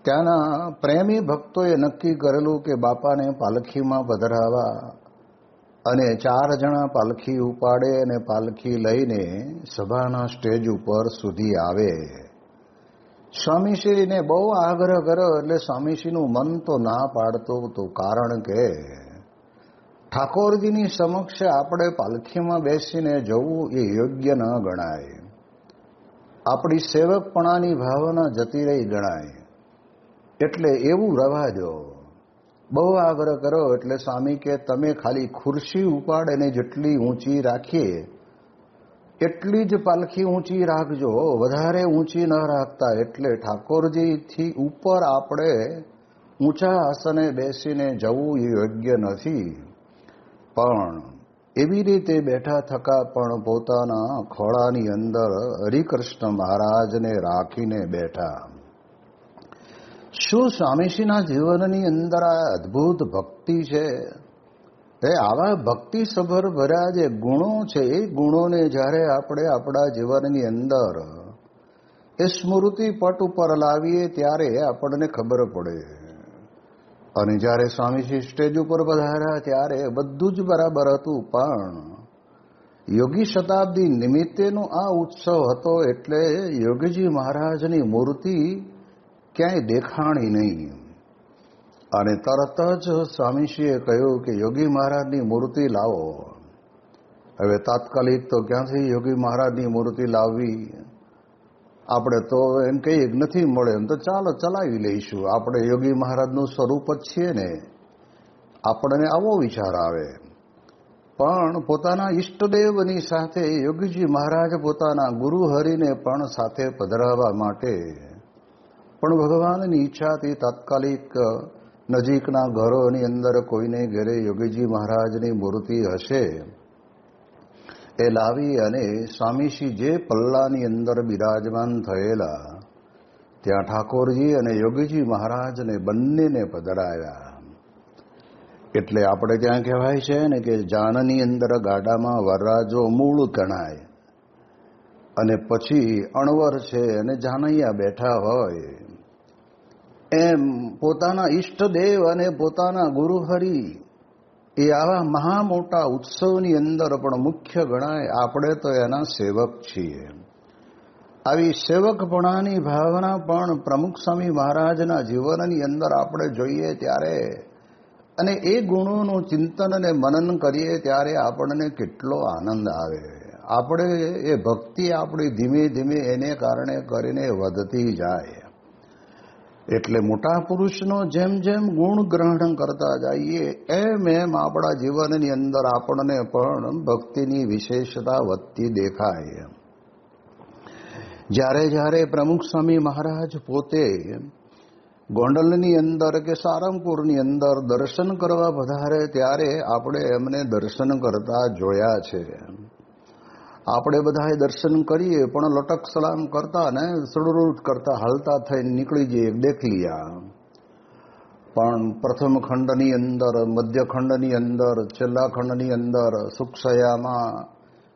ત્યાંના પ્રેમી ભક્તોએ નક્કી કરેલું કે બાપાને પાલખીમાં પધરાવા અને 4 જણા પાલખી ઉપાડે અને પાલખી લઈને સભાના સ્ટેજ ઉપર સુધી આવે. સ્વામીશ્રીને બહુ આગ્રહ કર્યો એટલે સ્વામીશ્રીનું મન તો ના પાડતું હતું, કારણ કે ઠાકોરજીની સમક્ષ આપણે પાલખીમાં બેસીને જવું એ યોગ્ય ન ગણાય. આપણી સેવકપણાની ભાવના જતી રહી ગણાય. એટલે એવું રવા દો. બહુ આગ્રહ કરો એટલે સ્વામી કે તમે ખાલી ખુરશી ઉપાડે જેટલી ઊંચી રાખીએ એટલી જ પાલખી ઊંચી રાખજો, વધારે ઊંચી ન રાખતા. એટલે ઠાકોરજીથી ઉપર આપણે ઊંચા આસને બેસીને જવું એ યોગ્ય નથી. પણ એવી રીતે બેઠા થકા પણ પોતાના ખોળાની અંદર હરિકૃષ્ણ મહારાજને રાખીને બેઠા. શું સ્વામીશ્રીના જીવનની અંદર આ અદ્ભુત ભક્તિ છે. આવા ભક્તિ સભર ભર્યા જે ગુણો છે એ ગુણોને જ્યારે આપણે આપણા જીવનની અંદર એ સ્મૃતિ પટ ઉપર લાવીએ ત્યારે આપણને ખબર પડે. અને જ્યારે સ્વામીજી સ્ટેજ ઉપર પધાર્યા ત્યારે બધું જ બરાબર હતું, પણ યોગી શતાબ્દી નિમિત્તેનો આ ઉત્સવ હતો એટલે યોગીજી મહારાજની મૂર્તિ ક્યાંય દેખાણી નહીં. અને તરત જ સ્વામીશ્રીએ કહ્યું કે યોગી મહારાજની મૂર્તિ લાવો. હવે તાત્કાલિક તો ક્યાંથી યોગી મહારાજની મૂર્તિ લાવવી? આપણે તો એમ કહીએ કે નથી મળે એમ તો ચાલો ચલાવી લઈશું, આપણે યોગી મહારાજનું સ્વરૂપ જ છીએ ને. આપણને આવો વિચાર આવે. પણ પોતાના ઈષ્ટદેવની સાથે યોગીજી મહારાજ પોતાના ગુરુ હરિને પણ સાથે પધરાવવા માટે પણ ભગવાનની ઈચ્છાથી તાત્કાલિક નજીકના ઘરોની અંદર કોઈને ઘરે યોગીજી મહારાજની મૂર્તિ હશે એ લાવી અને સ્વામીશ્રી જે પલ્લાની અંદર બિરાજમાન થયેલા ત્યાં ઠાકોરજી અને યોગીજી મહારાજને બંનેને પધરાવ્યા. એટલે આપણે ત્યાં કહેવાય છે ને કે જાનની અંદર ગાડામાં વરરાજો મૂળ ગણાય અને પછી અણવર છે અને જાનૈયા બેઠા હોય, એમ પોતાના ઈષ્ટદેવ અને પોતાના ગુરુહરિ એ આવા મહા મોટા ઉત્સવની અંદર પણ મુખ્ય ગણાય. આપણે તો એના સેવક છીએ. આવી સેવકપણાની ભાવના પણ પ્રમુખ સ્વામી મહારાજના જીવનની અંદર આપણે જોઈએ ત્યારે અને એ ગુણોનું ચિંતન અને મનન કરીએ ત્યારે આપણને કેટલો આનંદ આવે. આપણે એ ભક્તિ આપણી ધીમે ધીમે એને કારણે કરીને વધતી જાય. એટલે મોટા પુરુષનો જેમ જેમ ગુણ ગ્રહણ કરતા જઈએ એમ એમ આપણા જીવનની અંદર આપણને પણ ભક્તિની વિશેષતા વધતી દેખાય. જ્યારે જ્યારે પ્રમુખ સ્વામી મહારાજ પોતે ગોંડલની અંદર કે સારંગપુરની અંદર દર્શન કરવા પધારે ત્યારે આપણે એમને દર્શન કરતા જોયા છે. આપણે બધાએ દર્શન કરીએ પણ લટક સલામ કરતા ને સડરૂટ કરતા હાલતા થઈને નીકળી જઈએ, દેખ લિયા. પણ પ્રથમ ખંડની અંદર, મધ્ય ખંડની અંદર, છેલ્લા ખંડની અંદર, સુખસયામાં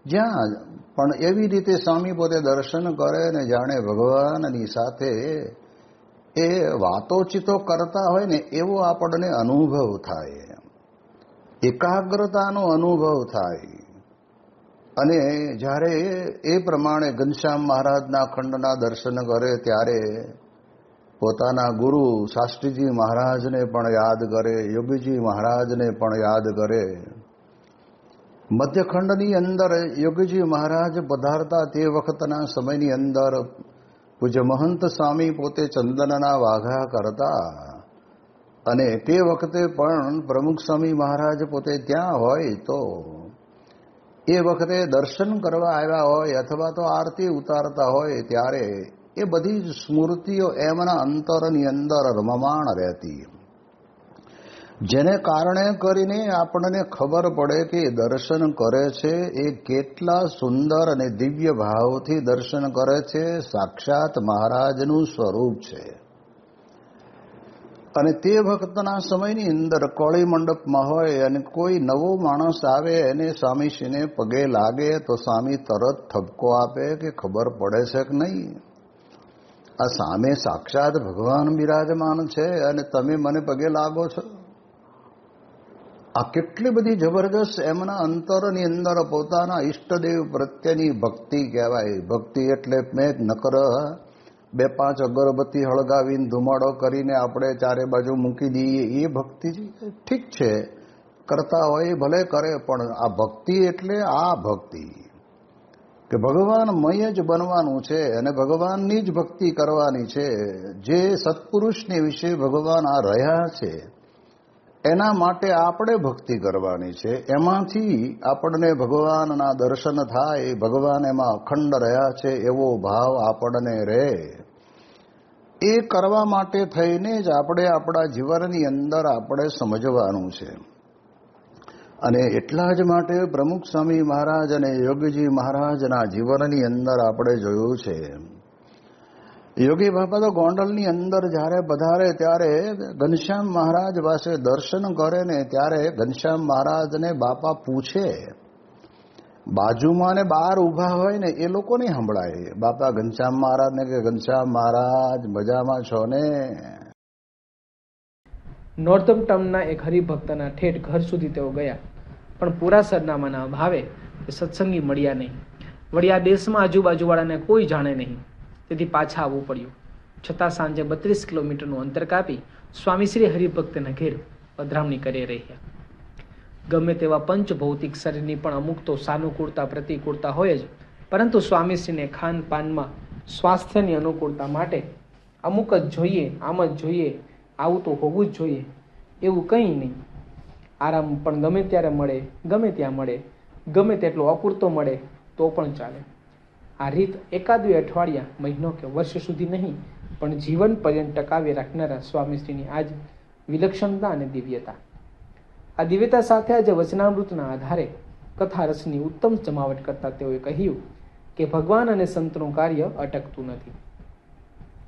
જ્યાં પણ એવી રીતે સ્વામી પોતે દર્શન કરે ને જાણે ભગવાનની સાથે એ વાતોચીતો કરતા હોય ને એવો આપણને અનુભવ થાય, એકાગ્રતાનો અનુભવ થાય. અને જ્યારે એ પ્રમાણે ઘનશ્યામ મહારાજના ખંડના દર્શન કરે ત્યારે પોતાના ગુરુ શાસ્ત્રીજી મહારાજને પણ યાદ કરે, યોગીજી મહારાજને પણ યાદ કરે. મધ્યખંડની અંદર યોગીજી મહારાજ પધારતા તે વખતના સમયની અંદર પૂજ્ય મહંત સ્વામી પોતે ચંદનના વાઘા કરતા અને તે વખતે પણ પ્રમુખ સ્વામી મહારાજ પોતે ત્યાં હોય તો એ વખતે દર્શન કરવા આવ્યા હોય અથવા તો આરતી ઉતારતા હોય ત્યારે એ બધી જ સ્મૃતિઓ એમના અંતરની અંદર રમમાણ રહેતી, જેને કારણે કરીને આપણને ખબર પડે કે દર્શન કરે છે એ કેટલા સુંદર અને દિવ્ય ભાવથી દર્શન કરે છે. સાક્ષાત મહારાજનું સ્વરૂપ છે. અને તે વખતના સમયની અંદર કોળી મંડપમાં હોય અને કોઈ નવો માણસ આવે અને સ્વામીશ્રીને પગે લાગે તો સ્વામી તરત ઠપકો આપે કે ખબર પડે છે કે નહીં. આ સામે સાક્ષાત ભગવાન બિરાજમાન છે અને તમે મને પગે લાગો છો. આ કેટલી બધી જબરજસ્ત એમના અંતરની અંદર પોતાના ઈષ્ટદેવ પ્રત્યેની ભક્તિ કહેવાય. ભક્તિ એટલે મેં નકર 2-5 અગરબત્તી હળગાવીને ધુમાડો કરીને આપણે ચારે બાજુ મૂકી દઈએ એ ભક્તિ ઠીક છે, કરતા હોય ભલે કરે, પણ આ ભક્તિ એટલે આ ભક્તિ કે ભગવાનમય જ બનવાનું છે અને ભગવાનની જ ભક્તિ કરવાની છે. જે સત્પુરુષની વિશે ભગવાન આ રહ્યા છે એના માટે આપણે ભક્તિ કરવાની છે. એમાંથી આપણને ભગવાનના દર્શન થાય, ભગવાન એમાં અખંડ રહ્યા છે એવો ભાવ આપણને રહે. એ કરવા માટે થઈને જ આપણે આપણા જીવનની અંદર આપણે સમજવાનું છે. અને એટલા જ માટે પ્રમુખ સ્વામી મહારાજ અને યોગીજી મહારાજના જીવનની અંદર આપણે જોયું છે. યોગી બાપા તો ગોંડલની અંદર જ્યારે પધારે ત્યારે ઘનશ્યામ મહારાજ પાસે દર્શન કરે ને ત્યારે ઘનશ્યામ મહારાજને બાપા પૂછે, બાજુમાં ને બહાર ઊભા હોય ને એ લોકો નહીં સંભળાય. બાપા ઘનશ્યામ મહારાજને કે ઘનશ્યામ મહારાજ મજામાં છો ને? નોર્થમ ટર્મના એક હરિભક્તના ઠેઠ ઘર સુધી તેઓ ગયા, પણ પૂરા સરનામાના અભાવે તે સત્સંગી મળ્યા નહીં. વળી આ દેશમાં આજુબાજુવાળાને કોઈ જાણે નહીં, તેથી પાછા આવવું પડ્યું. છતાં સાંજે 32 કિલોમીટરનું અંતર કાપી સ્વામીશ્રી હરિભક્તના ઘેર પધરામણી કરી રહ્યા. ગમે તેવા પંચ ભૌતિક શરીરની પણ અમુક તો સાનુકૂળતા પ્રતિકૂળતા હોય જ, પરંતુ સ્વામીશ્રીને ખાનપાનમાં સ્વાસ્થ્યની અનુકૂળતા માટે અમુક જ જોઈએ, આમ જ જોઈએ, આવું તો હોવું જ જોઈએ એવું કંઈ નહીં. આરામ પણ ગમે ત્યારે મળે, ગમે ત્યાં મળે, ગમે તેટલો અપૂરતો મળે તો પણ ચાલે. આ રીત એકાદ-બે અઠવાડિયા, મહિનો કે વર્ષ સુધી નહીં, પણ જીવન પર્યંત ટકાવી રાખનારા સ્વામીશ્રીની આજ વિલક્ષણતા અને દિવ્યતા. આ દિવ્યતા સાથે આજે વચનામૃતના આધારે કથા રસની ઉત્તમ જમાવટ કરતા તેઓએ કહ્યું કે ભગવાન અને સંતનું કાર્ય અટકતું નથી.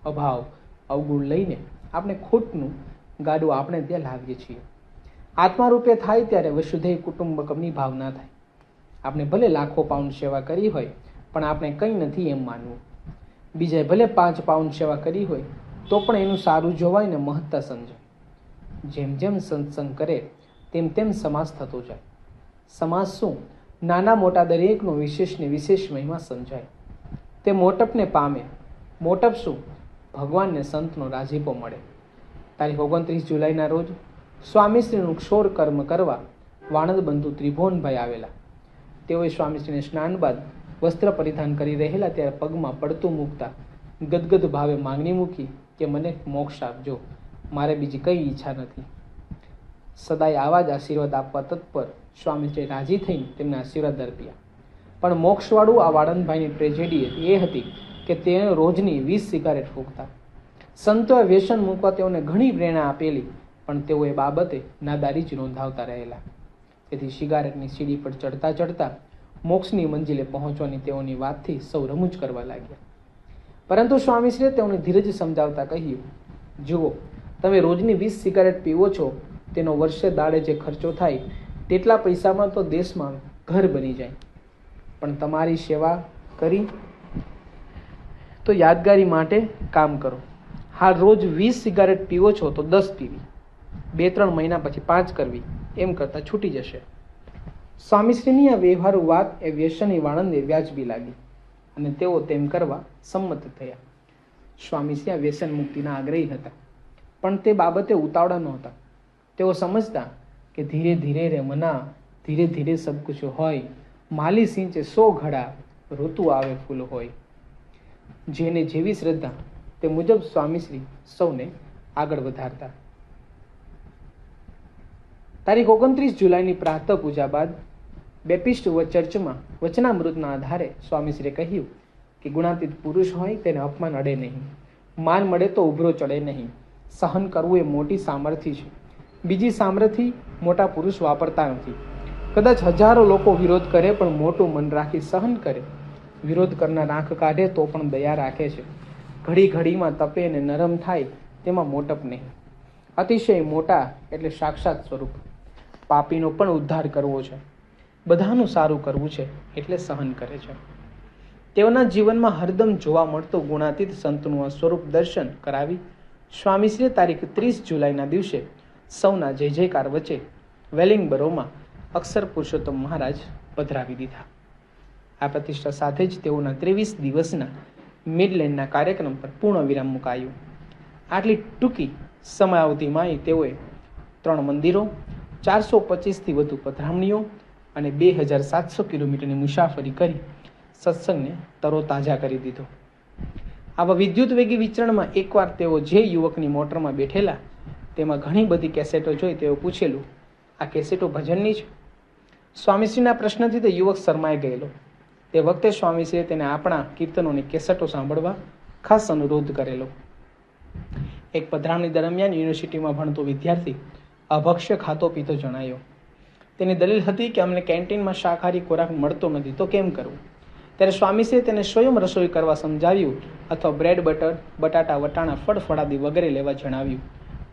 અભાવ અવગુણ લઈને આપણે ખોટનું ગાડું આપણે ત્યાં લાવીએ છીએ. આત્મારૂપે થાય ત્યારે વસુધૈવ કુટુંબકમની ભાવના થાય. આપણે ભલે લાખો પાઉન્ડ સેવા કરી હોય, પણ આપણે કંઈ નથી એમ માનવું. બીજાએ ભલે 5 પાઉન્ડ સેવા કરી હોય તો પણ એનું સારું જોવાય ને મહત્તા સમજાય. જેમ જેમ સત્સંગ કરે તેમ તેમ સમાસ થતો જાય. સમાસ શું? નાના મોટા દરેકનો વિશેષને વિશેષ મહિમા સમજાય, તે મોટપને પામે. મોટપ શું? ભગવાનને સંતનો રાજીપો મળે. તારીખ 29 જુલાઈના રોજ સ્વામીશ્રીનું ક્ષોર કર્મ કરવા વાણંદ બંધુ ત્રિભુવનભાઈ આવેલા. તેઓએ સ્વામીશ્રીને સ્નાન બાદ વસ્ત્ર પરિધાન કરી રહેલા ત્યારે પગમાં પડતું મૂકતા ગદગદ ભાવે માંગણી મૂકી કે મને મોક્ષ આપજો, મારે બીજી કઈ ઈચ્છા નથી. સદાય આવા જ આશીર્વાદ આપવા તત્પર સ્વામીશ્રી રાજી થઈને તેમને આશીર્વાદ અર્પ્યા. પણ મોક્ષવાળું આ વાળંદભાઈની ટ્રેજેડી એ હતી કે તેઓ રોજની 20 સિગારેટ ફૂંકતા. સંતોએ વ્યસન મૂકવા તેઓને ઘણી પ્રેરણા આપેલી, પણ તેઓ એ બાબતે નાદારી જ નોંધાવતા રહેલા. તેથી સિગારેટની સીડી પર ચડતા ચડતા મોક્ષની મંજિલે પહોંચવાની તેઓની વાતથી સૌ રમૂજ કરવા લાગ્યા. પરંતુ સ્વામીશ્રીએ તેઓને ધીરજ સમજાવતા કહ્યું, જુઓ, તમે રોજની 20 સિગારેટ પીવો છો, તેનો વર્ષે દાડે જે ખર્ચો થાય તેટલા પૈસામાં તો દેશમાં ઘર બની જાય. પણ તમારી સેવા કરી તો યાદગારી માટે કામ કરો. હાલ રોજ 20 સિગારેટ પીવો છો તો 10 પીવી, 2-3 મહિના પછી 5 કરવી, એમ કરતા છૂટી જશે. સ્વામીશ્રીની આ વ્યવહારુ વાત એ વ્યસની વાણંદે વ્યાજબી લાગી અને તેઓ તેમ કરવા સંમત થયા. સ્વામીશ્રી આ વ્યસન મુક્તિના આગ્રહી હતા, પણ તે બાબતે ઉતાવળા નહોતા. તેઓ સમજતા કે ધીરે ધીરે રે મના, ધીરે ધીરે સબ કુછ હોય, માલી સિંચે 100 ઘડા, ઋતુ આવે ફૂલ હોય. જેને જેવી શ્રદ્ધા તે મુજબ સ્વામીશ્રી સૌને આગળ વધારતા. તારીખ 29 જુલાઈની પ્રાતઃ પૂજા બાદ બેપિસ્ટ ચર્ચમાં વચનામૃતના આધારે સ્વામીશ્રીએ કહ્યું કે ગુણાતીત પુરુષ હોય તેને અપમાન અડે નહીં, માન મળે તો ઉભરો ચડે નહીં. સહન કરવું એ મોટી સામર્થ્ય છે. બીજી સામર્થ્ય મોટા પુરુષ વાપરતા નથી. કદાચ હજારો લોકો વિરોધ કરે પણ મોટું મન રાખી સહન કરે. વિરોધ કરનાર આંખ કાઢે તો પણ દયા રાખે છે. ઘડી ઘડીમાં તપે અને નરમ થાય તેમાં મોટપ નહીં. અતિશય મોટા એટલે સાક્ષાત સ્વરૂપ. પાપીનો પણ ઉદ્ધાર કરવો છે, બધાનું સારું કરવું છે એટલે સહન કરે છે. તેઓના જીવનમાં હરદમ જોવા મળતું ગુણાતીત સંતનું આ સ્વરૂપ દર્શન કરાવી સ્વામીશ્રીએ તારીખ 30 જુલાઈના દિવસે સૌના જય જયકાર વચ્ચે વેલિંગબરોમાં અક્ષર પુરુષોત્તમ મહારાજ પધરાવી દીધા. આ પ્રતિષ્ઠા સાથે જ તેઓના 23 દિવસના મિડલેન્ડના કાર્યક્રમ પર પૂર્ણ વિરામ મુકાયું. આટલી ટૂંકી સમયાવધિમાં તેઓએ 3 મંદિરો, 425થી વધુ પધરામણીઓ અને 2700 કિલોમીટરની મુસાફરી કરી સત્સંગને તરોતાજા કરી દીધો. આવા વિદ્યુત વેગી વિચરણમાં એકવાર તેઓ જે યુવકની મોટરમાં બેઠેલા તેમાં ઘણી બધી કેસેટો જોઈ તેઓ પૂછેલું, આ કેસેટો ભજનની છે? સ્વામીશ્રીના પ્રશ્નથી તે યુવક શરમાઈ ગયેલો. તે વખતે સ્વામીશ્રીએ તેને આપણા કીર્તનોની કેસેટો સાંભળવા ખાસ અનુરોધ કરેલો. એક પધરામણી દરમિયાન યુનિવર્સિટીમાં ભણતો વિદ્યાર્થી અભક્ષ્ય ખાતો પીતો જણાયો. તેની દલીલ હતી કે અમને કેન્ટીનમાં શાકાહારી ખોરાક મળતો નથી તો કેમ કરવું? ત્યારે સ્વામીશ્રીએ તેને સ્વયં રસોઈ કરવા સમજાવ્યું અથવા બ્રેડ, બટર, બટાટા, વટાણા, ફળફળાદી વગેરે લેવા જણાવ્યું,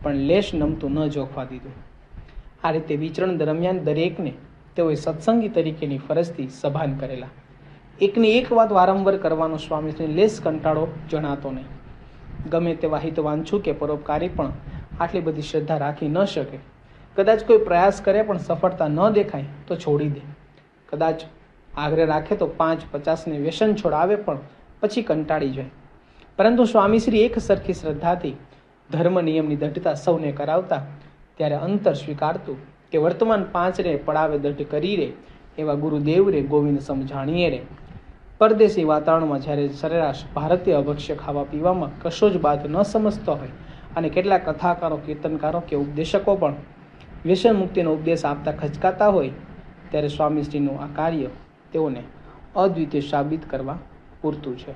પણ લેશ નમતું ન જોખવા દીધું. આ રીતે વિચરણ દરમિયાન દરેકને તેઓએ સત્સંગી તરીકેની ફરજથી સભાન કરેલા. એકની એક વાત વારંવાર કરવાનો સ્વામીશ્રીને લેશ કંટાળો જણાતો નહીં. ગમે તેવા હિતવાંછુ કે પરોપકારી પણ આટલી બધી શ્રદ્ધા રાખી ન શકે. કદાચ કોઈ પ્રયાસ કરે પણ સફળતા ન દેખાય તો છોડી દે. કદાચ આગ્રહ રાખે તો 5-50ને વ્યસન છોડાવે પણ પછી કંટાળી જાય. પરંતુ સ્વામીશ્રી એક સરખી શ્રદ્ધાથી ધર્મ નિયમની દઢતા સૌને કરાવતા ત્યારે અંતર સ્વીકારતું કે વર્તમાન 5 પડાવે દઢ કરી રે એવા ગુરુદેવ રે ગોવિંદ સમજાણીએ રે. પરદેશી વાતાવરણમાં જ્યારે સરેરાશ ભારતીય અભક્ષ્ય ખાવા પીવામાં કશો જ બાદ ન સમજતો હોય અને કેટલાક કથાકારો, કીર્તનકારો કે ઉપદેશકો પણ વ્યસન મુક્તિનો ઉપદેશ આપતા ખચકાતા હોય ત્યારે સ્વામીશ્રીનું આ કાર્ય તેઓને અદ્વિતીય સાબિત કરવા પૂરતું છે.